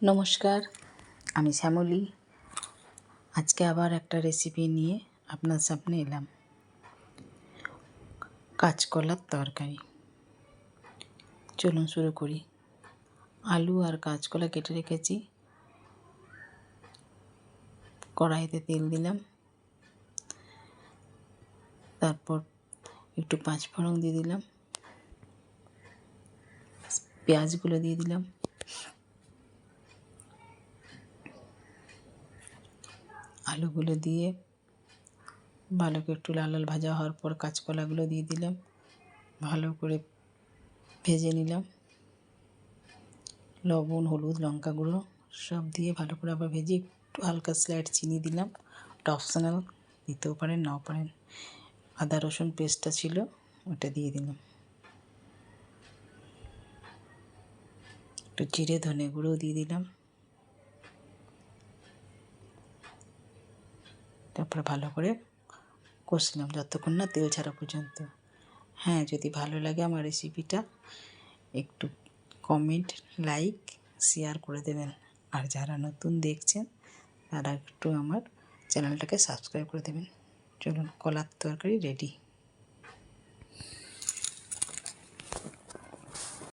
নমস্কার, আমি শ্যামলী। আজকে আবার একটা রেসিপি নিয়ে আপনার সামনে এলাম। কাঁচকলার তরকারি। চলুন শুরু করি। আলু আর কাঁচকলা কেটে রেখেছি। কড়াইতে তেল দিলাম, তারপর একটু পাঁচফোড়ন দিয়ে দিলাম, পেঁয়াজগুলো দিয়ে দিলাম, আলুগুলো দিয়ে ভালো করে একটু লাল লাল ভাজা হওয়ার পর কাঁচকলাগুলো দিয়ে দিলাম, ভালো করে ভেজে নিলাম। লবণ, হলুদ, লঙ্কা গুঁড়ো সব দিয়ে ভালো করে আবার ভেজে একটু হালকা স্লাইড চিনি দিলাম। ওটা অপশনাল, দিতেও পারেন নাও পারেন। আদা রসুন পেস্টটা ছিল, ওটা দিয়ে দিলাম। একটু জিরে ধনে গুঁড়ো দিয়ে দিলাম। তারপরে ভালো করে কষলাম যতক্ষণ না তেল ছাড়া পর্যন্ত। হ্যাঁ, যদি ভালো লাগে আমার রেসিপিটা একটু কমেন্ট, লাইক, শেয়ার করে দেবেন। আর যারা নতুন দেখছেন তারা একটু আমার চ্যানেলটাকে সাবস্ক্রাইব করে দেবেন। চলুন, কলার তরকারি রেডি।